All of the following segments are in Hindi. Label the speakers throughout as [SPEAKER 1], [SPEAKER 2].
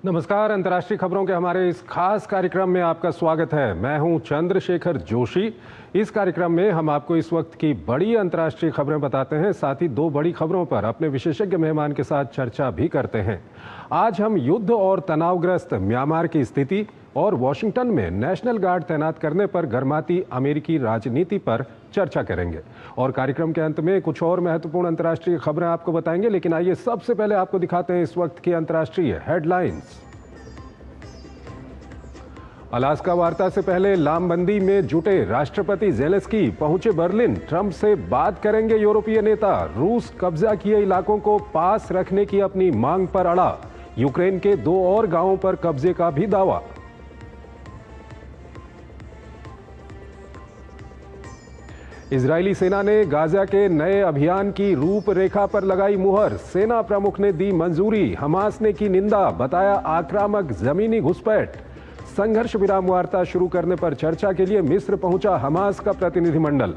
[SPEAKER 1] नमस्कार। अंतर्राष्ट्रीय खबरों के हमारे इस खास कार्यक्रम में आपका स्वागत है। मैं हूं चंद्रशेखर जोशी। इस कार्यक्रम में हम आपको इस वक्त की बड़ी अंतर्राष्ट्रीय खबरें बताते हैं, साथ ही दो बड़ी खबरों पर अपने विशेषज्ञ मेहमान के साथ चर्चा भी करते हैं। आज हम युद्ध और तनावग्रस्त म्यांमार की स्थिति और वॉशिंगटन में नेशनल गार्ड तैनात करने पर गर्माती अमेरिकी राजनीति पर चर्चा करेंगे और कार्यक्रम के अंत में कुछ और महत्वपूर्ण अंतर्राष्ट्रीय खबरें आपको बताएंगे। लेकिन आइए सबसे पहले आपको दिखाते हैं इस वक्त की अंतर्राष्ट्रीय हेडलाइंस। अलास्का वार्ता से पहले लामबंदी में जुटे राष्ट्रपति ज़ेलेंस्की पहुंचे बर्लिन। ट्रंप से बात करेंगे यूरोपीय नेता। रूस कब्जा किए इलाकों को पास रखने की अपनी मांग पर अड़ा। यूक्रेन के 2 और गांवों पर कब्जे का भी दावा। इजरायली सेना ने गाजा के नए अभियान की रूपरेखा पर लगाई मुहर। सेना प्रमुख ने दी मंजूरी। हमास ने की निंदा, बताया आक्रामक जमीनी घुसपैठ। संघर्ष विराम वार्ता शुरू करने पर चर्चा के लिए मिस्र पहुंचा हमास का प्रतिनिधिमंडल।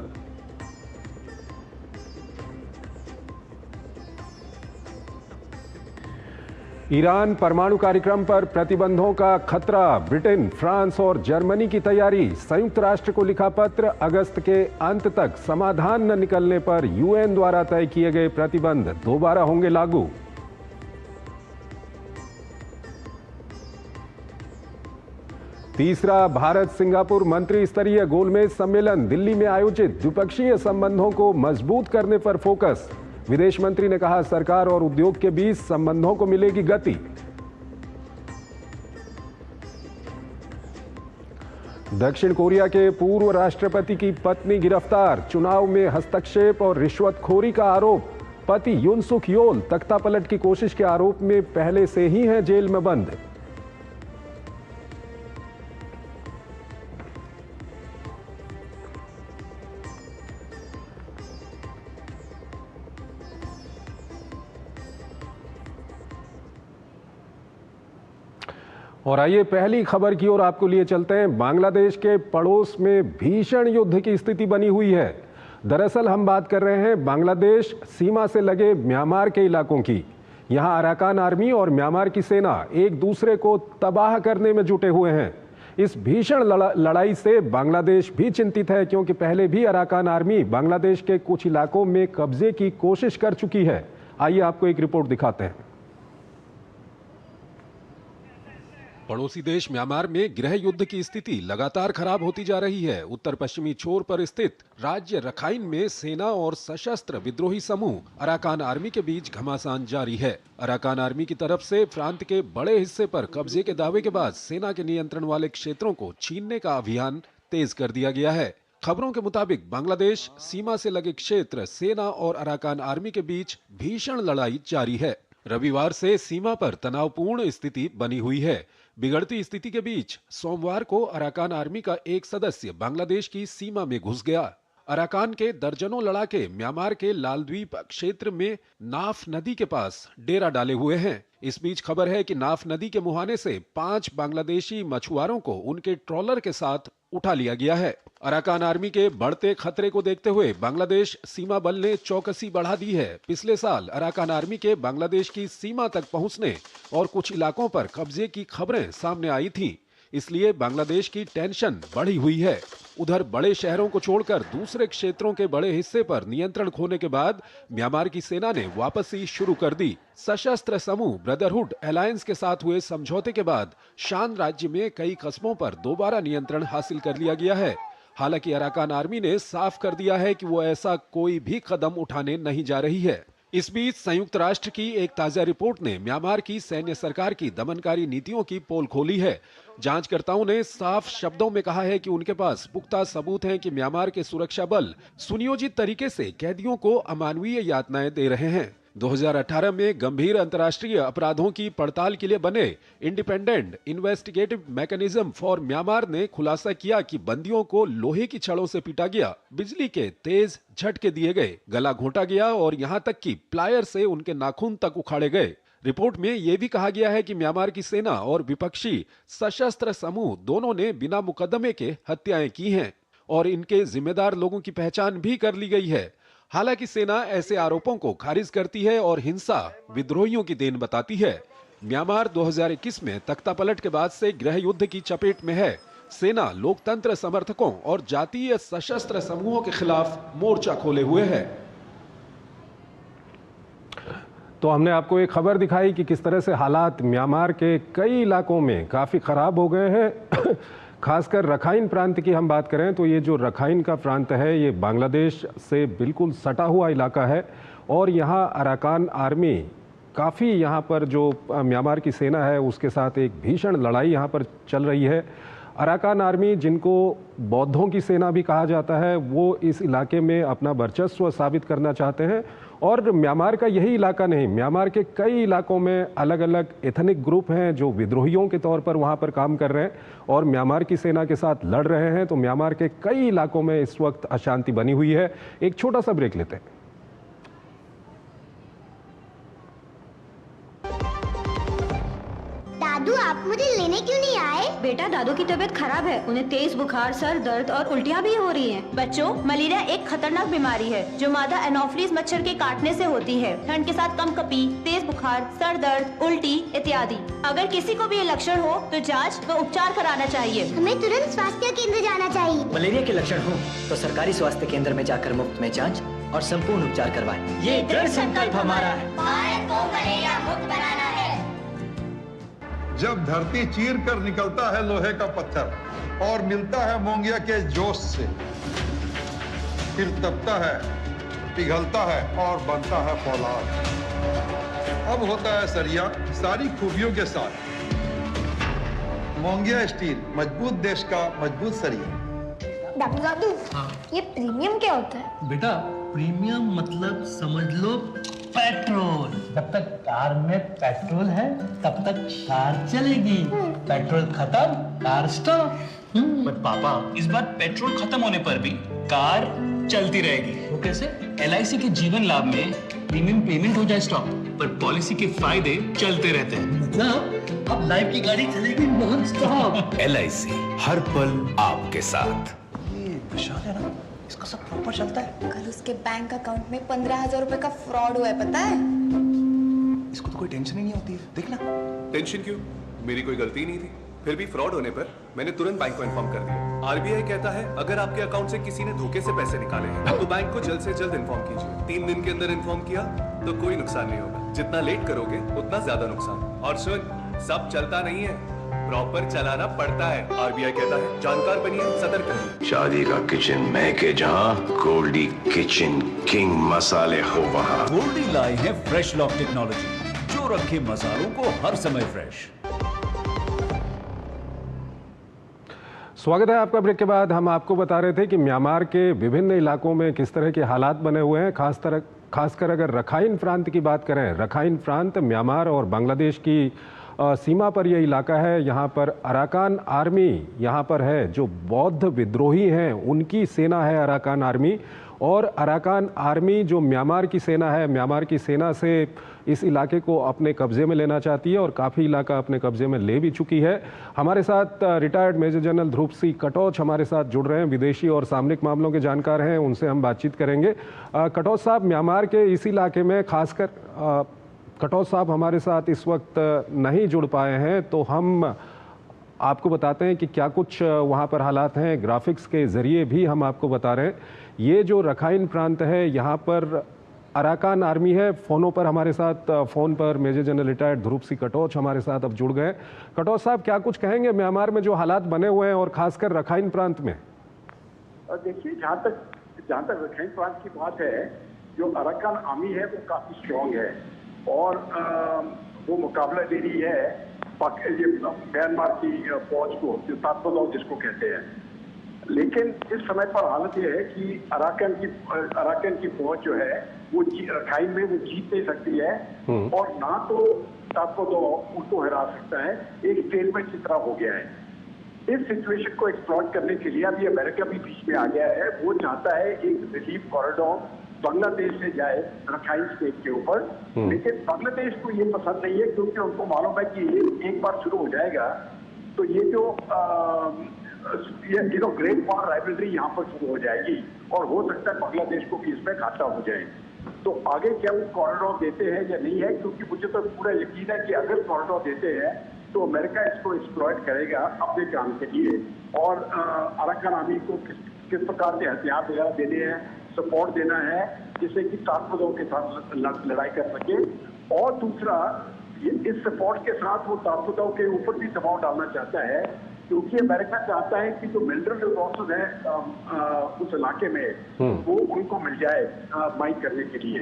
[SPEAKER 1] ईरान परमाणु कार्यक्रम पर प्रतिबंधों का खतरा। ब्रिटेन, फ्रांस और जर्मनी की तैयारी। संयुक्त राष्ट्र को लिखा पत्र। अगस्त के अंत तक समाधान न निकलने पर यूएन द्वारा तय किए गए प्रतिबंध दोबारा होंगे लागू। तीसरा भारत सिंगापुर मंत्री स्तरीय गोलमेज सम्मेलन दिल्ली में आयोजित। द्विपक्षीय संबंधों को मजबूत करने पर फोकस। विदेश मंत्री ने कहा, सरकार और उद्योग के बीच संबंधों को मिलेगी गति। दक्षिण कोरिया के पूर्व राष्ट्रपति की पत्नी गिरफ्तार। चुनाव में हस्तक्षेप और रिश्वतखोरी का आरोप। पति युन सुक योल तख्तापलट की कोशिश के आरोप में पहले से ही हैं जेल में बंद। और आइए पहली खबर की ओर आपको लिए चलते हैं। बांग्लादेश के पड़ोस में भीषण युद्ध की स्थिति बनी हुई है। दरअसल हम बात कर रहे हैं बांग्लादेश सीमा से लगे म्यांमार के इलाकों की। यहां अराकान आर्मी और म्यांमार की सेना एक दूसरे को तबाह करने में जुटे हुए हैं। इस भीषण लड़ाई से बांग्लादेश भी चिंतित है, क्योंकि पहले भी अराकान आर्मी बांग्लादेश के कुछ इलाकों में कब्जे की कोशिश कर चुकी है। आइए आपको एक रिपोर्ट दिखाते हैं। पड़ोसी देश म्यांमार में गृह युद्ध की स्थिति लगातार खराब होती जा रही है। उत्तर पश्चिमी छोर पर स्थित राज्य रखाइन में सेना और सशस्त्र विद्रोही समूह अराकान आर्मी के बीच घमासान जारी है। अराकान आर्मी की तरफ से प्रांत के बड़े हिस्से पर कब्जे के दावे के बाद सेना के नियंत्रण वाले क्षेत्रों को छीनने का अभियान तेज कर दिया गया है। खबरों के मुताबिक बांग्लादेश सीमा से लगे क्षेत्र सेना और अराकान आर्मी के बीच भीषण लड़ाई जारी है। रविवार से सीमा पर तनावपूर्ण स्थिति बनी हुई है। बिगड़ती स्थिति के बीच सोमवार को अराकान आर्मी का एक सदस्य बांग्लादेश की सीमा में घुस गया। अराकान के दर्जनों लड़ाके म्यांमार के लालद्वीप क्षेत्र में नाफ नदी के पास डेरा डाले हुए हैं। इस बीच खबर है कि नाफ नदी के मुहाने से 5 बांग्लादेशी मछुआरों को उनके ट्रॉलर के साथ उठा लिया गया है। अराकान आर्मी के बढ़ते खतरे को देखते हुए बांग्लादेश सीमा बल ने चौकसी बढ़ा दी है। पिछले साल अराकान आर्मी के बांग्लादेश की सीमा तक पहुंचने और कुछ इलाकों पर कब्जे की खबरें सामने आई थी, इसलिए बांग्लादेश की टेंशन बढ़ी हुई है। उधर बड़े शहरों को छोड़कर दूसरे क्षेत्रों के बड़े हिस्से पर नियंत्रण खोने के बाद म्यांमार की सेना ने वापसी शुरू कर दी। सशस्त्र समूह ब्रदरहुड अलायंस के साथ हुए समझौते के बाद शान राज्य में कई कस्बों पर दोबारा नियंत्रण हासिल कर लिया गया है। हालांकि अराकान आर्मी ने साफ कर दिया है कि वो ऐसा कोई भी कदम उठाने नहीं जा रही है। इस बीच संयुक्त राष्ट्र की एक ताजा रिपोर्ट ने म्यांमार की सैन्य सरकार की दमनकारी नीतियों की पोल खोली है। जांचकर्ताओं ने साफ शब्दों में कहा है कि उनके पास पुख्ता सबूत हैं कि म्यांमार के सुरक्षा बल सुनियोजित तरीके से कैदियों को अमानवीय यातनाएं दे रहे हैं। 2018 में गंभीर अंतर्राष्ट्रीय अपराधों की पड़ताल के लिए बने independent investigative mechanism for Myanmar ने खुलासा किया कि बंदियों को लोहे की छड़ों से पीटा गया, बिजली के तेज झटके दिए गए, गला घोंटा गया और यहां तक कि प्लायर से उनके नाखून तक उखाड़े गए। रिपोर्ट में यह भी कहा गया है कि म्यांमार की सेना और विपक्षी सशस्त्र समूह दोनों ने बिना मुकदमे के हत्याएं की हैं और इनके जिम्मेदार लोगों की पहचान भी कर ली गई है। हालांकि सेना ऐसे आरोपों को खारिज करती है और हिंसा विद्रोहियों की देन बताती है। म्यांमार 2021 में तख्तापलट के बाद से गृह युद्ध की चपेट में है। सेना लोकतंत्र समर्थकों और जातीय सशस्त्र समूहों के खिलाफ मोर्चा खोले हुए है। तो हमने आपको एक खबर दिखाई कि किस तरह से हालात म्यांमार के कई इलाकों में काफ़ी ख़राब हो गए हैं। खासकर रखाइन प्रांत की हम बात करें तो ये जो रखाइन का प्रांत है ये बांग्लादेश से बिल्कुल सटा हुआ इलाका है और यहाँ अराकान आर्मी काफ़ी यहाँ पर जो म्यांमार की सेना है उसके साथ एक भीषण लड़ाई यहाँ पर चल रही है। अराकान आर्मी, जिनको बौद्धों की सेना भी कहा जाता है, वो इस इलाके में अपना वर्चस्व साबित करना चाहते हैं। और म्यांमार का यही इलाका नहीं, म्यांमार के कई इलाकों में अलग अलग एथनिक ग्रुप हैं जो विद्रोहियों के तौर पर वहाँ पर काम कर रहे हैं और म्यांमार की सेना के साथ लड़ रहे हैं। तो म्यांमार के कई इलाकों में इस वक्त अशांति बनी हुई है। एक छोटा सा ब्रेक लेते हैं।
[SPEAKER 2] दादू, आप मुझे लेने क्यों नहीं आए?
[SPEAKER 3] बेटा, दादू की तबीयत खराब है। उन्हें तेज बुखार, सर दर्द और उल्टियाँ भी हो रही हैं। बच्चों, मलेरिया एक खतरनाक बीमारी है जो मादा एनोफिलीज मच्छर के काटने से होती है। ठंड के साथ कंपकपी, तेज बुखार, सर दर्द, उल्टी इत्यादि। अगर किसी को भी ये लक्षण हो तो जांच व उपचार कराना चाहिए।
[SPEAKER 2] हमें तुरंत स्वास्थ्य केंद्र जाना चाहिए।
[SPEAKER 4] मलेरिया के लक्षण हो तो सरकारी स्वास्थ्य केंद्र में जाकर मुफ्त में जांच और संपूर्ण उपचार करवाएं। ये दृढ़ संकल्प हमारा है।
[SPEAKER 2] भारत को मलेरिया मुक्त बनाना है।
[SPEAKER 5] जब धरती चीर कर निकलता है लोहे का पत्थर और मिलता है मोंगिया के जोश से, फिर तपता है, पिघलता है और बनता है फौलाद। अब होता है सरिया सारी खूबियों के साथ। मोंगिया स्टील, मजबूत देश का मजबूत सरिया।
[SPEAKER 2] दादू, ये प्रीमियम क्या होता है?
[SPEAKER 6] बेटा, प्रीमियम मतलब समझ लो पेट्रोल। जब तक कार में पेट्रोल है तब तक कार चलेगी। पेट्रोल खत्म, कार स्टॉप।
[SPEAKER 7] पर पापा, इस बार पेट्रोल खत्म होने पर भी कार चलती रहेगी।
[SPEAKER 6] वो कैसे?
[SPEAKER 7] LIC के जीवन लाभ में प्रीमियम पेमेंट हो जाए स्टॉप, पर पॉलिसी के फायदे चलते रहते हैं।
[SPEAKER 6] मतलब अब लाइफ की गाड़ी चलेगी नॉन स्टॉप।
[SPEAKER 8] LIC हर पल आपके साथ।
[SPEAKER 6] ये विशाल है ना, इसका सब प्रॉपर चलता है।
[SPEAKER 9] कल उसके बैंक अकाउंट में 15,000 रुपए का फ्रॉड हुआ है, पता है?
[SPEAKER 6] इसको तो कोई टेंशन ही नहीं होती है, देखना।
[SPEAKER 10] टेंशन क्यों? मेरी कोई गलती नहीं थी। फिर भी फ्रॉड होने पर मैंने तुरंत बैंक को इन्फॉर्म कर दिया। RBI कहता है अगर आपके अकाउंट से किसी ने धोखे से पैसे निकाले हैं तो बैंक को जल्द से जल्द इन्फॉर्म कीजिए। 3 दिन के अंदर इन्फॉर्म किया तो कोई नुकसान नहीं होगा। जितना लेट करोगे उतना ज्यादा नुकसान। और सुन, सब चलता नहीं है, प्रॉपर चलाना पड़ता है। RBI कहता है जानकार बनिए, सतर्क रहिए।
[SPEAKER 8] शादी का किचन महके जहाँ, गोल्डी किचन किंग मसाले हो वहाँ।
[SPEAKER 11] गोल्डी लाई है फ्रेश लॉक टेक्नोलॉजी जो रखे मसालों को हर समय फ्रेश।
[SPEAKER 1] स्वागत है आपका। ब्रेक के बाद हम आपको बता रहे थे कि म्यांमार के विभिन्न इलाकों में किस तरह के हालात बने हुए हैं। खासकर अगर रखाइन प्रांत की बात करें, रखाइन प्रांत म्यांमार और बांग्लादेश की सीमा पर यह इलाका है। यहाँ पर अराकान आर्मी यहाँ पर है, जो बौद्ध विद्रोही हैं उनकी सेना है अराकान आर्मी। और अराकान आर्मी जो म्यांमार की सेना है, म्यांमार की सेना से इस इलाके को अपने कब्जे में लेना चाहती है और काफ़ी इलाका अपने कब्जे में ले भी चुकी है। हमारे साथ रिटायर्ड मेजर जनरल ध्रुव सिंह कटोच हमारे साथ जुड़ रहे हैं, विदेशी और सामरिक मामलों के जानकार हैं, उनसे हम बातचीत करेंगे। कटोच साहब, म्यांमार के इस इलाके में खासकर कटोच साहब हमारे साथ इस वक्त नहीं जुड़ पाए हैं, तो हम आपको बताते हैं कि क्या कुछ वहाँ पर हालात हैं। ग्राफिक्स के ज़रिए भी हम आपको बता रहे हैं। ये जो रखाइन प्रांत है, यहाँ पर अराकान आर्मी है। फ़ोनों पर हमारे साथ, फ़ोन पर मेजर जनरल रिटायर्ड ध्रुव सिंह कटोच हमारे साथ अब जुड़ गए। कटोच साहब, क्या कुछ कहेंगे म्यांमार में जो हालात बने हुए हैं और ख़ासकर रखाइन प्रांत में?
[SPEAKER 12] देखिए, जहाँ तक रखाइन प्रांत की बात है, जो अराकान आर्मी है वो काफ़ी स्ट्रॉन्ग है और वो मुकाबला दे रही है म्यांमार की फौज को, जो तात्पर्य जिसको कहते हैं। लेकिन इस समय पर हालत यह है कि अराकान की फौज जो है वो रखाइन में वो जीत नहीं सकती है और ना तो तात्पर्य उनको हरा सकता है। एक स्टेलमेट की तरह हो गया है। इस सिचुएशन को एक्सप्लॉइट करने के लिए अभी अमेरिका भी बीच में आ गया है। वो चाहता है एक रिलीफ कॉरिडोर बांग्लादेश से जाए रखाइन स्टेट के ऊपर, लेकिन बांग्लादेश को ये पसंद नहीं है क्योंकि उनको मालूम है कि ये एक बार शुरू हो जाएगा तो ये जो ग्रेट वॉर राइवलरी यहाँ पर शुरू हो जाएगी और हो सकता है बांग्लादेश को भी इसमें घाटा हो जाए। तो आगे क्या वो कॉरिडोर देते हैं या नहीं है, क्योंकि मुझे तो पूरा यकीन है कि अगर कॉरिडोर देते हैं तो अमेरिका इसको एक्सप्लॉइट करेगा अपने काम के लिए, और अराकान आर्मी को किस प्रकार के हथियार वगैरह देने हैं, सपोर्ट देना है, जिससे कि ताकतों के साथ लड़ाई कर सके। और दूसरा, इस सपोर्ट के साथ वो ताकतों के ऊपर भी दबाव डालना चाहता है, क्योंकि अमेरिका चाहता है कि जो मिनरल रिसोर्सेज है उस इलाके में वो उनको मिल जाए माइन करने के लिए।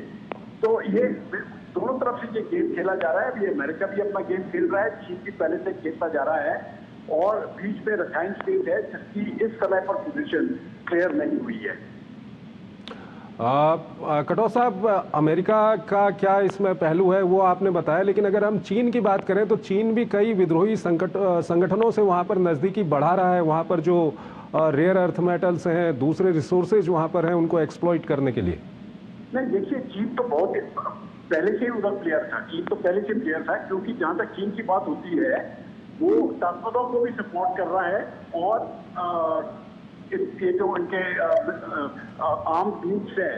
[SPEAKER 12] तो ये दोनों तरफ से ये गेम खेला जा रहा है। अभी अमेरिका भी अपना गेम खेल रहा है, चीन भी पहले से खेलता जा रहा है, और बीच में रखाइन स्टेट है जिसकी इस समय पर पोजीशन क्लियर नहीं हुई है।
[SPEAKER 1] कटौत साहब, अमेरिका का क्या इसमें पहलू है वो आपने बताया, लेकिन अगर हम चीन की बात करें तो चीन भी कई विद्रोही संगठनों से वहाँ पर नज़दीकी बढ़ा रहा है। वहाँ पर जो रेयर अर्थ मेटल्स हैं, दूसरे रिसोर्सेज वहाँ पर हैं, उनको एक्सप्लॉइट करने के लिए।
[SPEAKER 12] नहीं, देखिए, चीन तो बहुत पहले से ही उधर प्लेयर था। चीन तो पहले से प्लेयर था, क्योंकि जहाँ तक चीन की बात होती है वो ताकतों को भी सपोर्ट कर रहा है, और ये जो उनके आर्म ग्रुप्स हैं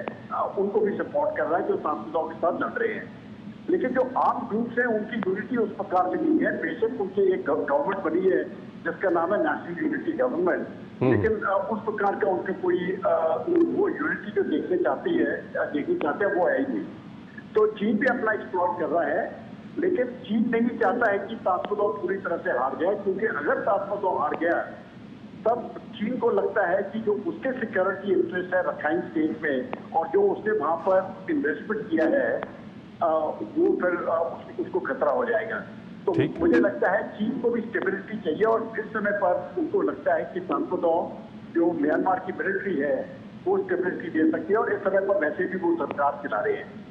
[SPEAKER 12] उनको भी सपोर्ट कर रहा है जो ताकतों के साथ लड़ रहे हैं। लेकिन जो आर्म ग्रुप्स हैं उनकी यूनिटी उस प्रकार से नहीं है। बेशक उनकी एक गवर्नमेंट बनी है जिसका नाम है नेशनल यूनिटी गवर्नमेंट, लेकिन उस प्रकार का उनका कोई वो यूनिटी जो देखना चाहते हैं वो है ही नहीं। तो चीन भी अपना एक्सप्लोर कर रहा है, लेकिन चीन नहीं चाहता है कि ताकतों पूरी तरह से हार जाए, क्योंकि अगर ताकतों हार गया तब चीन को लगता है कि जो उसके सिक्योरिटी इंटरेस्ट है रखाइन स्टेट में, और जो उसने वहां पर इन्वेस्टमेंट किया है वो फिर उसको खतरा हो जाएगा। तो मुझे लगता है चीन को भी स्टेबिलिटी चाहिए, और इस समय पर उनको लगता है कि ताकतों जो म्यांमार की मिलिट्री है वो स्टेबिलिटी दे सकती है, और इस समय पर वैसे भी वो सरकार चला रहे हैं।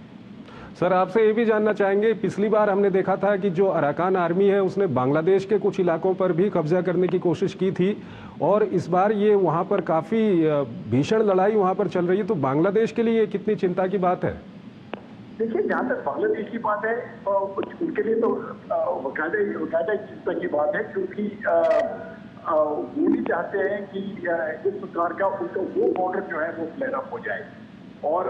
[SPEAKER 1] सर, आपसे ये भी जानना चाहेंगे, पिछली बार हमने देखा था कि जो अराकान आर्मी है उसने बांग्लादेश के कुछ इलाकों पर भी कब्जा करने की कोशिश की थी, और इस बार ये वहाँ पर काफ़ी भीषण लड़ाई वहाँ पर चल रही है। तो बांग्लादेश के लिए कितनी चिंता की बात है?
[SPEAKER 12] देखिए, जहाँ तक बांग्लादेश की बात है उनके लिए तो वकायदा चिंता की बात है, क्योंकि वो भी चाहते हैं कि इस प्रकार का उनका वो बॉर्डर जो है वो फ्लेयर अप हो जाए, और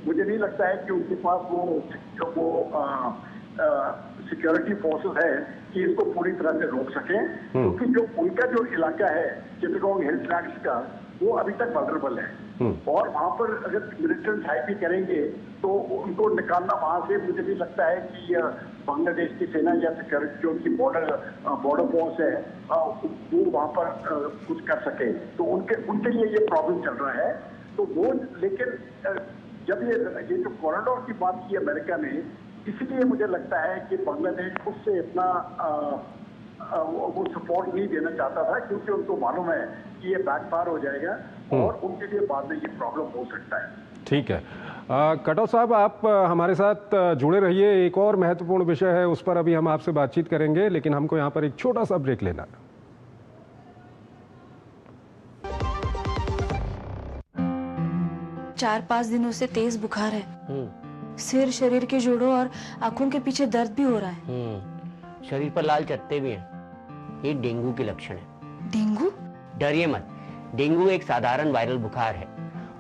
[SPEAKER 12] मुझे नहीं लगता है कि उनके पास वो सिक्योरिटी फोर्सेस है कि इसको पूरी तरह से रोक सकें, क्योंकि जो उनका जो इलाका है चिटगांव हिल ट्रैक्स का वो अभी तक वल्नरेबल है, और वहाँ पर अगर मिलिटेंट हाई भी करेंगे तो उनको निकालना वहाँ से मुझे नहीं लगता है कि बांग्लादेश की सेना या सिक्योरिटी जो उनकी बॉर्डर फोर्स है वो वहाँ पर कुछ कर सके। तो उनके लिए ये प्रॉब्लम चल रहा है। तो वो, लेकिन जब ये जो कॉरिडोर की बात की अमेरिका ने, इसलिए मुझे लगता है कि बांग्लादेश उससे इतना वो सपोर्ट नहीं देना चाहता था, क्योंकि उनको मालूम है कि ये बैकफायर हो जाएगा और उनके लिए बाद में ये प्रॉब्लम हो सकता है।
[SPEAKER 1] ठीक है, कटौत साहब, आप हमारे साथ जुड़े रहिए। एक और महत्वपूर्ण विषय है, उस पर अभी हम आपसे बातचीत करेंगे, लेकिन हमको यहाँ पर एक छोटा सा ब्रेक लेना है।
[SPEAKER 13] 4-5 दिनों से तेज बुखार है, सिर, शरीर के जोड़ों और आंखों के पीछे दर्द भी हो रहा है।
[SPEAKER 14] शरीर पर लाल चट्टे भी हैं। ये डेंगू के लक्षण है।
[SPEAKER 13] डेंगू?
[SPEAKER 14] डरिए मत, डेंगू एक साधारण वायरल बुखार है।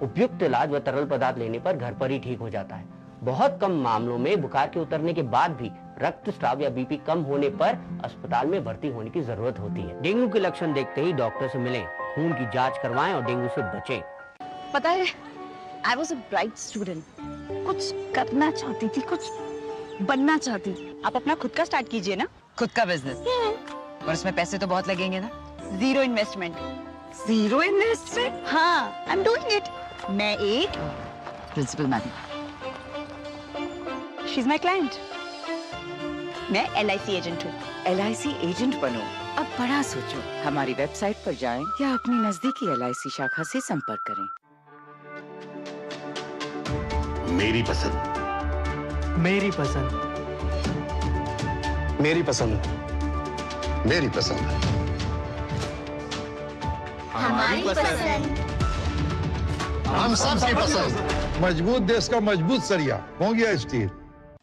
[SPEAKER 14] उपयुक्त इलाज व तरल पदार्थ लेने पर घर पर ही ठीक हो जाता है। बहुत कम मामलों में बुखार के उतरने के बाद भी रक्तस्राव या बीपी कम होने पर अस्पताल में भर्ती होने की जरूरत होती है। डेंगू के लक्षण देखते ही डॉक्टर से मिलें, खून की जांच करवाएं और डेंगू से बचें।
[SPEAKER 3] पता है, I was a bright student. कुछ करना चाहती थी, कुछ बनना चाहती थी। आप अपना खुद का स्टार्ट कीजिए ना।
[SPEAKER 15] खुद का बिजनेस? पर उसमें पैसे तो बहुत लगेंगे ना।
[SPEAKER 3] Zero investment.
[SPEAKER 15] Zero investment?
[SPEAKER 3] हाँ, I'm doing it. मैं एक
[SPEAKER 15] principal madam.
[SPEAKER 3] She's my client. मैं LIC एजेंट हूँ।
[SPEAKER 15] LIC एजेंट बनो? अब बड़ा सोचो। हमारी वेबसाइट पर जाएं या अपनी नजदीकी LIC शाखा से संपर्क करें।
[SPEAKER 8] मेरी पसंद।
[SPEAKER 6] मेरी पसंद।
[SPEAKER 8] मेरी पसंद। मेरी पसंद।
[SPEAKER 2] हमारी पसंद।
[SPEAKER 5] हम सबकी पसंद। मजबूत देश का मजबूत सरिया हो गया स्टील।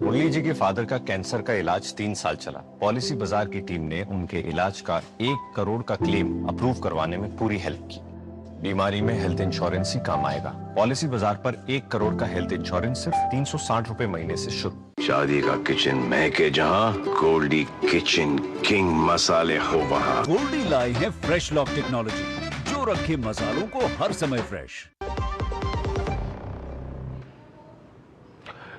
[SPEAKER 16] मुरली जी के फादर का कैंसर का इलाज 3 साल चला। पॉलिसी बाजार की टीम ने उनके इलाज का 1 करोड़ का क्लेम अप्रूव करवाने में पूरी हेल्प की। बीमारी में हेल्थ इंश्योरेंस ही काम आएगा। पॉलिसी बाजार पर 1 करोड़ का हेल्थ इंश्योरेंस सिर्फ 360 रुपए महीने से शुरू।
[SPEAKER 8] शादी का किचन महके जहां, गोल्डी किचन किंग मसाले हो वहां।
[SPEAKER 11] गोल्डी लाई है फ्रेश लॉक टेक्नोलॉजी, जो रखे मसालों को हर समय फ्रेश।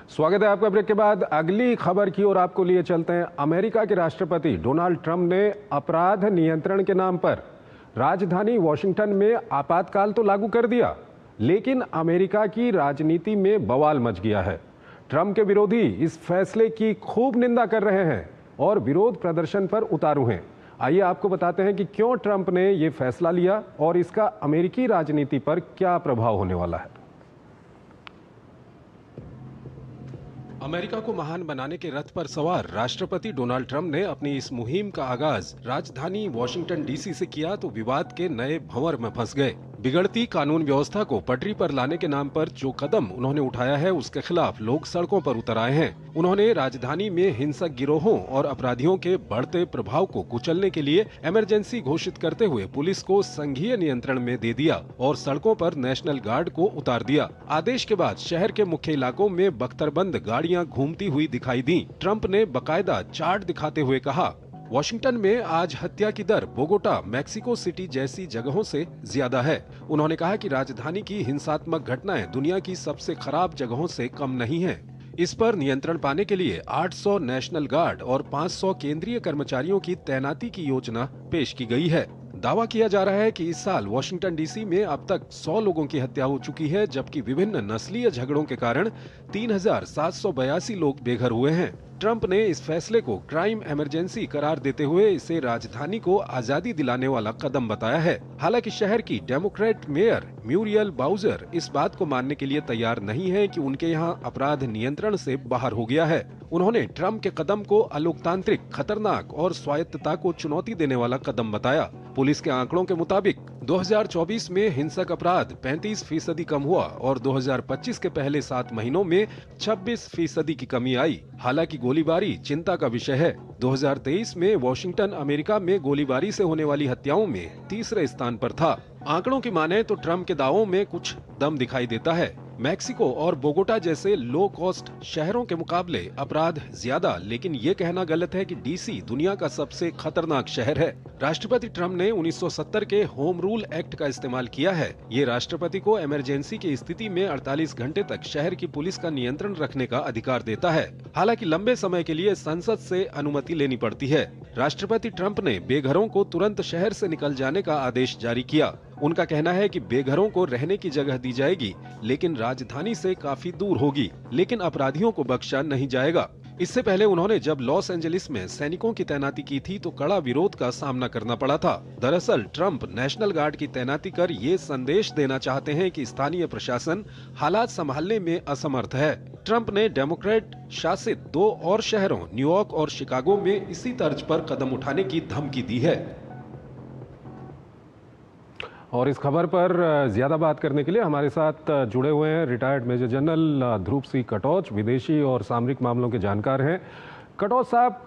[SPEAKER 1] स्वागत है आपका ब्रेक के बाद। अगली खबर की ओर आपको लिए चलते हैं। अमेरिका के राष्ट्रपति डोनाल्ड ट्रंप ने अपराध नियंत्रण के नाम पर राजधानी वॉशिंगटन में आपातकाल तो लागू कर दिया, लेकिन अमेरिका की राजनीति में बवाल मच गया है। ट्रंप के विरोधी इस फैसले की खूब निंदा कर रहे हैं और विरोध प्रदर्शन पर उतारू हैं। आइए आपको बताते हैं कि क्यों ट्रंप ने ये फैसला लिया और इसका अमेरिकी राजनीति पर क्या प्रभाव होने वाला है। अमेरिका को महान बनाने के रथ पर सवार राष्ट्रपति डोनाल्ड ट्रंप ने अपनी इस मुहिम का आगाज राजधानी वॉशिंगटन डीसी से किया तो विवाद के नए भंवर में फंस गए। बिगड़ती कानून व्यवस्था को पटरी पर लाने के नाम पर जो कदम उन्होंने उठाया है, उसके खिलाफ लोग सड़कों पर उतर आए हैं। उन्होंने राजधानी में हिंसक गिरोहों और अपराधियों के बढ़ते प्रभाव को कुचलने के लिए इमरजेंसी घोषित करते हुए पुलिस को संघीय नियंत्रण में दे दिया और सड़कों पर नेशनल गार्ड को उतार दिया। आदेश के बाद शहर के मुख्य इलाकों में बख्तरबंद गाड़ियां घूमती हुई दिखाई दी। ट्रंप ने बकायदा चार्ट दिखाते हुए कहा, वॉशिंगटन में आज हत्या की दर बोगोटा, मैक्सिको सिटी जैसी जगहों से ज्यादा है। उन्होंने कहा कि राजधानी की हिंसात्मक घटनाएं दुनिया की सबसे खराब जगहों से कम नहीं हैं। इस पर नियंत्रण पाने के लिए 800 नेशनल गार्ड और 500 केंद्रीय कर्मचारियों की तैनाती की योजना पेश की गई है। दावा किया जा रहा है कि इस साल वॉशिंगटन डीसी में अब तक 100 लोगों की हत्या हो चुकी है, जबकि विभिन्न नस्लीय झगड़ों के कारण 3782 लोग बेघर हुए हैं। ट्रंप ने इस फैसले को क्राइम इमरजेंसी करार देते हुए इसे राजधानी को आजादी दिलाने वाला कदम बताया है। हालांकि शहर की डेमोक्रेट मेयर म्यूरियल बाउजर इस बात को मानने के लिए तैयार नहीं है कि उनके यहाँ अपराध नियंत्रण से बाहर हो गया है। उन्होंने ट्रंप के कदम को अलोकतांत्रिक, खतरनाक और स्वायत्तता को चुनौती देने वाला कदम बताया। पुलिस के आंकड़ों के मुताबिक 2024 में हिंसक अपराध 35% कम हुआ और 2025 के पहले 7 महीनों में 26% की कमी आई। हालांकि गोलीबारी चिंता का विषय है। 2023 में वॉशिंगटन अमेरिका में गोलीबारी से होने वाली हत्याओं में तीसरे स्थान पर था। आंकड़ों की माने तो ट्रंप के दावों में कुछ दम दिखाई देता है। मैक्सिको और बोगोटा जैसे लो कॉस्ट शहरों के मुकाबले अपराध ज्यादा, लेकिन ये कहना गलत है कि डीसी दुनिया का सबसे खतरनाक शहर है। राष्ट्रपति ट्रंप ने 1970 के होम रूल एक्ट का इस्तेमाल किया है। ये राष्ट्रपति को इमरजेंसी की स्थिति में 48 घंटे तक शहर की पुलिस का नियंत्रण रखने का अधिकार देता है। हालांकि लंबे समय के लिए संसद से अनुमति लेनी पड़ती है। राष्ट्रपति ट्रंप ने बेघरों को तुरंत शहर से निकल जाने का आदेश जारी किया। उनका कहना है कि बेघरों को रहने की जगह दी जाएगी, लेकिन राजधानी से काफी दूर होगी, लेकिन अपराधियों को बख्शा नहीं जाएगा। इससे पहले उन्होंने जब लॉस एंजलिस में सैनिकों की तैनाती की थी तो कड़ा विरोध का सामना करना पड़ा था। दरअसल ट्रंप नेशनल गार्ड की तैनाती कर ये संदेश देना चाहते हैं कि स्थानीय प्रशासन हालात संभालने में असमर्थ है। ट्रंप ने डेमोक्रेट शासित 2 और शहरों न्यूयॉर्क और शिकागो में इसी तर्ज पर कदम उठाने की धमकी दी है। और इस खबर पर ज़्यादा बात करने के लिए हमारे साथ जुड़े हुए हैं रिटायर्ड मेजर जनरल ध्रुव सिंह कटोच, विदेशी और सामरिक मामलों के जानकार हैं। कटोच साहब,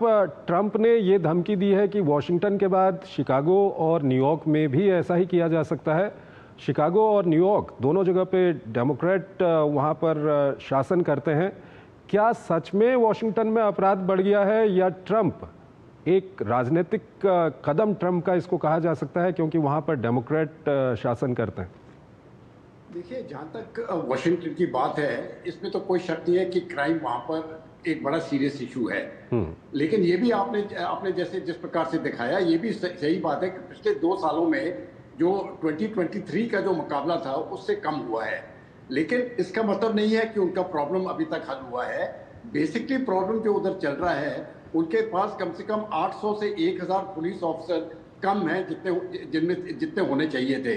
[SPEAKER 1] ट्रंप ने ये धमकी दी है कि वॉशिंगटन के बाद शिकागो और न्यूयॉर्क में भी ऐसा ही किया जा सकता है। शिकागो और न्यूयॉर्क दोनों जगह पे डेमोक्रेट वहाँ पर शासन करते हैं। क्या सच में वॉशिंगटन में अपराध बढ़ गया है या ट्रंप एक राजनीतिक कदम ट्रंप का इसको कहा जा सकता है, क्योंकि वहां पर डेमोक्रेट शासन करते हैं?
[SPEAKER 12] देखिए, जहां तक वॉशिंगटन की बात है, इसमें तो कोई शक नहीं है कि क्राइम वहां पर एक बड़ा सीरियस इशू है। लेकिन ये भी आपने जैसे जिस प्रकार से दिखाया, ये भी सही बात है कि पिछले 2 सालों में जो 2023 का जो मुकाबला था उससे कम हुआ है। लेकिन इसका मतलब नहीं है कि उनका प्रॉब्लम अभी तक हल हुआ है। बेसिकली प्रॉब्लम जो उधर चल रहा है, उनके पास कम से कम 800 से 1000 पुलिस ऑफिसर कम हैं जितने होने चाहिए थे।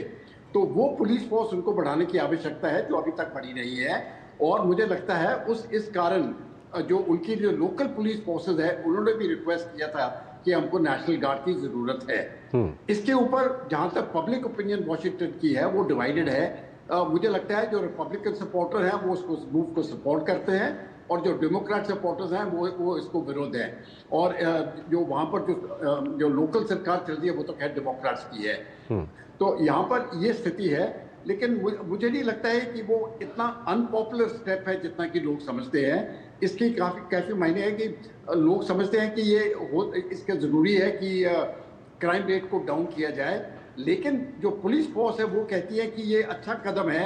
[SPEAKER 12] तो वो पुलिस फोर्स उनको बढ़ाने की आवश्यकता है, जो अभी तक बढ़ी नहीं है। और मुझे लगता है इस कारण जो उनकी जो लोकल पुलिस फोर्सेज है, उन्होंने भी रिक्वेस्ट किया था कि हमको नेशनल गार्ड की जरूरत है। इसके ऊपर जहां तक पब्लिक ओपिनियन वॉशिंगटन की है, वो डिवाइडेड है। मुझे लगता है जो रिपब्लिकन सपोर्टर हैं वो उस मूव को सपोर्ट करते हैं, और जो डेमोक्रेट सपोर्टर्स हैं वो इसको विरोध है। और जो वहाँ पर जो लोकल सरकार चल रही है वो तो खैर डेमोक्रेट्स की है। तो यहाँ पर ये स्थिति है, लेकिन मुझे नहीं लगता है कि वो इतना अनपॉपुलर स्टेप है जितना कि लोग समझते हैं। इसकी काफ़ी मायने है कि लोग समझते हैं कि इसके ज़रूरी है कि क्राइम रेट को डाउन किया जाए, लेकिन जो पुलिस फोर्स है वो कहती है कि ये अच्छा कदम है,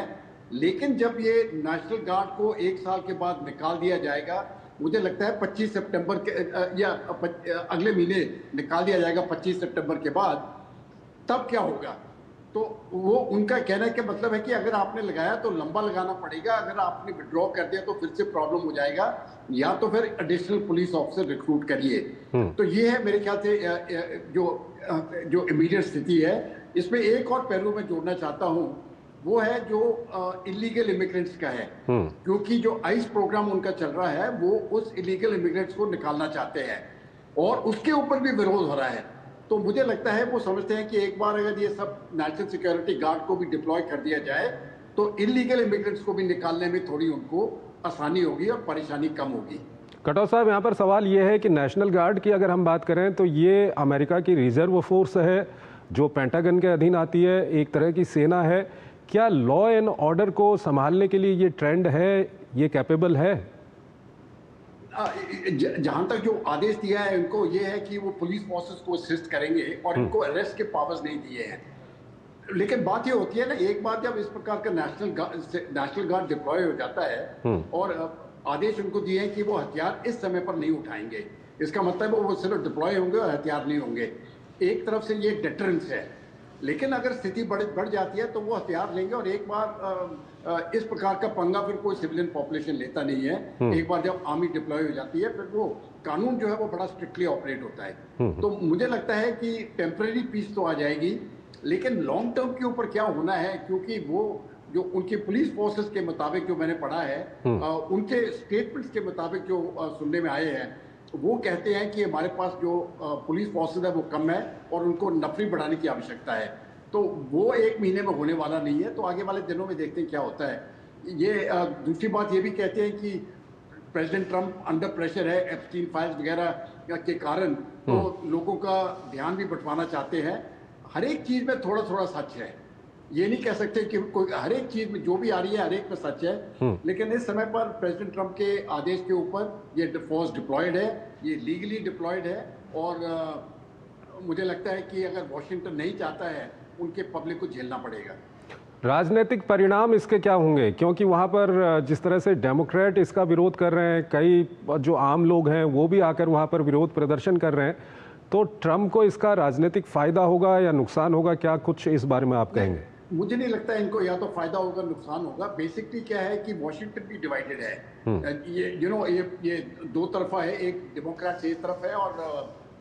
[SPEAKER 12] लेकिन जब ये नेशनल गार्ड को 1 साल के बाद निकाल दिया जाएगा, मुझे लगता है 25 सितंबर के या अगले महीने निकाल दिया जाएगा 25 सितंबर के बाद, तब क्या होगा? तो वो उनका कहने का मतलब है कि अगर आपने लगाया तो लंबा लगाना पड़ेगा, अगर आपने विड्रॉ कर दिया तो फिर से प्रॉब्लम हो जाएगा, या तो फिर एडिशनल पुलिस ऑफिसर रिक्रूट करिए। तो ये है मेरे ख्याल से जो इमीडिएट स्थिति है। इसमें एक और पहलू मैं जोड़ना चाहता हूँ, वो है जो इलीगल इमिग्रेंट्स का है, क्योंकि जो आइस प्रोग्राम उनका चल रहा है वो उस इलीगल इमिग्रेंट्स को निकालना चाहते हैं और उसके ऊपर भी विरोध हो रहा है। तो मुझे लगता है वो समझते हैं कि एक बार अगर ये सब नेशनल सिक्योरिटी गार्ड को भी डिप्लॉय कर दिया जाए तो इलीगल इमिग्रेंट्स को भी निकालने में थोड़ी उनको आसानी होगी और परेशानी कम होगी।
[SPEAKER 1] कटौत साहब, यहाँ पर सवाल ये है कि नेशनल गार्ड की अगर हम बात करें तो ये अमेरिका की रिजर्व फोर्स है जो पेंटागन के अधीन आती है, एक तरह की सेना है। क्या लॉ एंड ऑर्डर को संभालने के लिए ये ट्रेंड है, ये कैपेबल है?
[SPEAKER 12] जहां तक जो आदेश दिया है इनको ये है कि वो पुलिस फोर्सेस को असिस्ट करेंगे और इनको अरेस्ट के पावर्स नहीं दिए हैं। लेकिन बात ये होती है ना, एक बार जब इस प्रकार का नेशनल गार्ड डिप्लॉय हो जाता है और आदेश उनको दिए हैं कि वो हथियार इस समय पर नहीं उठाएंगे, इसका मतलब वो सिर्फ डिप्लॉय होंगे और हथियार नहीं होंगे। एक तरफ से ये डेटरेंस है, लेकिन अगर स्थिति बढ़ जाती है तो वो हथियार लेंगे और एक बार इस प्रकार का पंगा फिर कोई सिविलियन पॉपुलेशन लेता नहीं है। एक बार जब आर्मी डिप्लॉय हो जाती है फिर वो कानून जो है वो बड़ा स्ट्रिक्टली ऑपरेट होता है। तो मुझे लगता है कि टेम्परेरी पीस तो आ जाएगी, लेकिन लॉन्ग टर्म के ऊपर क्या होना है, क्योंकि वो जो उनके पुलिस फोर्सेस के मुताबिक जो मैंने पढ़ा है, उनके स्टेटमेंट्स के मुताबिक जो सुनने में आए हैं, वो कहते हैं कि हमारे पास जो पुलिस फोर्सेस है वो कम है और उनको नफरी बढ़ाने की आवश्यकता है। तो वो 1 महीने में होने वाला नहीं है, तो आगे वाले दिनों में देखते हैं क्या होता है। ये दूसरी बात ये भी कहते हैं कि प्रेसिडेंट ट्रंप अंडर प्रेशर है एप्स्टीन फाइल्स वगैरह के कारण, तो लोगों का ध्यान भी बंटवाना चाहते हैं। हर एक चीज़ में थोड़ा थोड़ा सच है, ये नहीं कह सकते कि कोई हर एक चीज़ में जो भी आ रही है हर एक में सच है, लेकिन इस समय पर प्रेसिडेंट ट्रंप के आदेश के ऊपर ये फोर्स डिप्लॉयड है, ये लीगली डिप्लॉयड है और मुझे लगता है कि अगर वॉशिंगटन नहीं चाहता है उनके पब्लिक को झेलना पड़ेगा।
[SPEAKER 1] राजनीतिक परिणाम इसके क्या होंगे, क्योंकि वहाँ पर जिस तरह से डेमोक्रेट इसका विरोध कर रहे हैं, कई जो आम लोग हैं वो भी आकर वहाँ पर विरोध प्रदर्शन कर रहे हैं, तो ट्रंप को इसका राजनीतिक फायदा होगा या नुकसान होगा? क्या कुछ इस बारे में आप कहेंगे?
[SPEAKER 12] मुझे नहीं लगता इनको या तो फायदा होगा नुकसान होगा। बेसिकली क्या है कि वॉशिंगटन भी डिवाइडेड है, ये दो तरफा है, एक डेमोक्रेट्स एक तरफ है और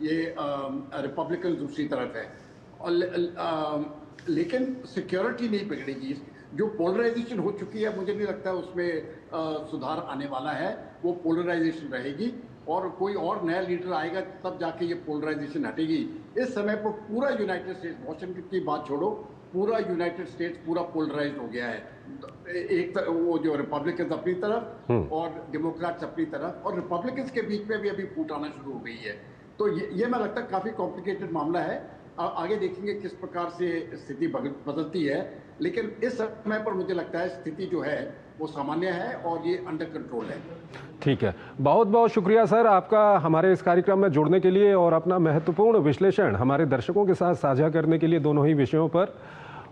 [SPEAKER 12] ये रिपब्लिकन दूसरी तरफ है। और लेकिन सिक्योरिटी नहीं बिगड़ेगी। जो पोलराइजेशन हो चुकी है मुझे नहीं लगता उसमें सुधार आने वाला है, वो पोलराइजेशन रहेगी और कोई और नया लीडर आएगा तब जाके ये पोलराइजेशन हटेगी। इस समय पर पूरा यूनाइटेड स्टेट्स, वॉशिंगटन की बात छोड़ो, पूरा यूनाइटेड स्टेट्स पूरा पोलराइज्ड हो गया है। एक वो जो रिपब्लिकन्स अपनी तरफ और डेमोक्रेट्स अपनी तरफ, और रिपब्लिकन्स के बीच में भी अभी फूट आना शुरू हो गई है। तो ये मैं लगता है काफ़ी कॉम्प्लिकेटेड मामला है। आगे देखेंगे किस प्रकार से स्थिति बदलती है, लेकिन इस समय पर मुझे लगता है स्थिति जो है वो सामान्य है और ये अंडर कंट्रोल है।
[SPEAKER 1] ठीक है, बहुत बहुत शुक्रिया सर आपका हमारे इस कार्यक्रम में जुड़ने के लिए और अपना महत्वपूर्ण विश्लेषण हमारे दर्शकों के साथ साझा करने के लिए दोनों ही विषयों पर।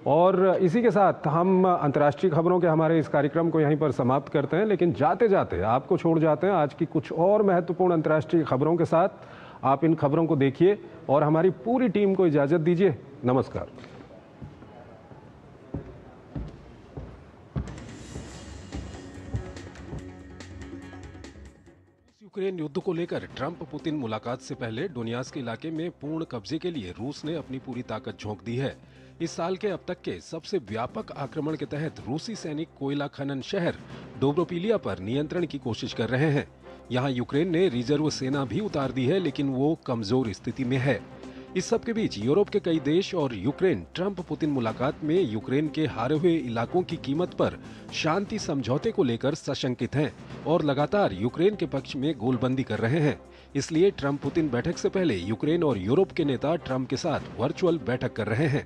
[SPEAKER 1] और इसी के साथ हम अंतर्राष्ट्रीय खबरों के हमारे इस कार्यक्रम को यहीं पर समाप्त करते हैं, लेकिन जाते जाते आपको छोड़ जाते हैं आज की कुछ और महत्वपूर्ण अंतर्राष्ट्रीय खबरों के साथ। आप इन खबरों को देखिए और हमारी पूरी टीम को इजाज़त दीजिए। नमस्कार। यूक्रेन युद्ध को लेकर ट्रंप पुतिन मुलाकात से पहले डोनियास्क इलाके में पूर्ण कब्जे के लिए रूस ने अपनी पूरी ताकत झोंक दी है। इस साल के अब तक के सबसे व्यापक आक्रमण के तहत रूसी सैनिक कोयला खनन शहर डोब्रोपिलिया पर नियंत्रण की कोशिश कर रहे हैं। यहाँ यूक्रेन ने रिजर्व सेना भी उतार दी है, लेकिन वो कमजोर स्थिति में है। इस सब के बीच यूरोप के कई देश और यूक्रेन ट्रंप पुतिन मुलाकात में यूक्रेन के हारे हुए इलाकों की कीमत पर शांति समझौते को लेकर सशंकित हैं और लगातार यूक्रेन के पक्ष में गोलबंदी कर रहे हैं। इसलिए ट्रंप पुतिन बैठक से पहले यूक्रेन और यूरोप के नेता ट्रंप के साथ वर्चुअल बैठक कर रहे हैं।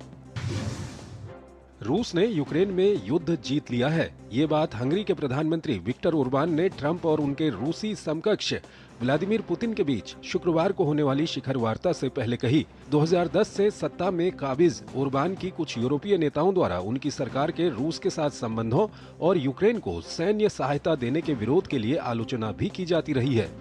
[SPEAKER 1] रूस ने यूक्रेन में युद्ध जीत लिया है। ये बात हंगरी के प्रधानमंत्री विक्टर ओरबान ने ट्रंप और उनके रूसी समकक्ष व्लादिमीर पुतिन के बीच शुक्रवार को होने वाली शिखर वार्ता से पहले कही। 2010 से सत्ता में काबिज ओरबान की कुछ यूरोपीय नेताओं द्वारा उनकी सरकार के रूस के साथ संबंधों और यूक्रेन को सैन्य सहायता देने के विरोध के लिए आलोचना भी की जाती रही है।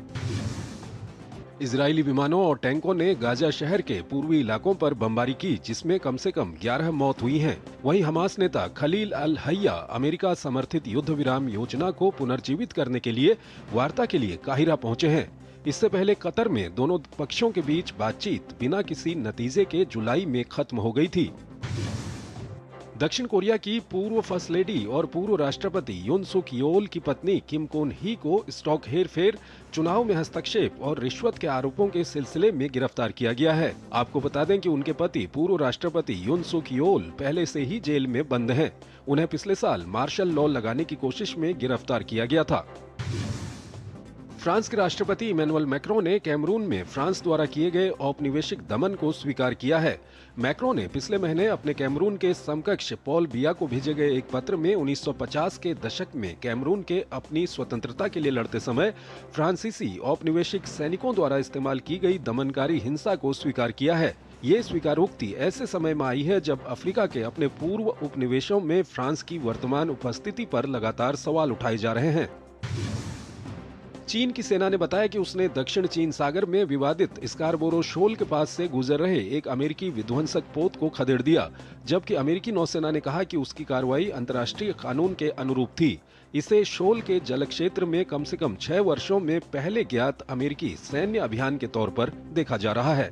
[SPEAKER 1] इजरायली विमानों और टैंकों ने गाजा शहर के पूर्वी इलाकों पर बमबारी की, जिसमें कम से कम 11 मौत हुई हैं। वहीं हमास नेता खलील अल हय्या अमेरिका समर्थित युद्ध विराम योजना को पुनर्जीवित करने के लिए वार्ता के लिए काहिरा पहुंचे हैं। इससे पहले कतर में दोनों पक्षों के बीच बातचीत बिना किसी नतीजे के जुलाई में खत्म हो गई थी। दक्षिण कोरिया की पूर्व फर्स्ट लेडी और पूर्व राष्ट्रपति यून सुक योल की पत्नी किम कोन ही को स्टॉक हेरफेर, चुनाव में हस्तक्षेप और रिश्वत के आरोपों के सिलसिले में गिरफ्तार किया गया है। आपको बता दें कि उनके पति पूर्व राष्ट्रपति यून सुक योल पहले से ही जेल में बंद हैं। उन्हें पिछले साल मार्शल लॉ लगाने की कोशिश में गिरफ्तार किया गया था। फ्रांस के राष्ट्रपति इमैनुअल मैक्रों ने कैमरून में फ्रांस द्वारा किए गए औपनिवेशिक दमन को स्वीकार किया है। मैक्रों ने पिछले महीने अपने कैमरून के समकक्ष पॉल बिया को भेजे गए एक पत्र में 1950 के दशक में कैमरून के अपनी स्वतंत्रता के लिए लड़ते समय फ्रांसीसी औपनिवेशिक सैनिकों द्वारा इस्तेमाल की गई दमनकारी हिंसा को स्वीकार किया है। ये स्वीकारोक्ति ऐसे समय में आई है जब अफ्रीका के अपने पूर्व उपनिवेशों में फ्रांस की वर्तमान उपस्थिति पर लगातार सवाल उठाए जा रहे हैं। चीन की सेना ने बताया कि उसने दक्षिण चीन सागर में विवादित स्कारबोरो शोल के पास से गुजर रहे एक अमेरिकी विध्वंसक पोत को खदेड़ दिया, जबकि अमेरिकी नौसेना ने कहा कि उसकी कार्रवाई अंतर्राष्ट्रीय कानून के अनुरूप थी। इसे शोल के जल क्षेत्र में कम से कम 6 वर्षों में पहले ज्ञात अमेरिकी सैन्य अभियान के तौर पर देखा जा रहा है।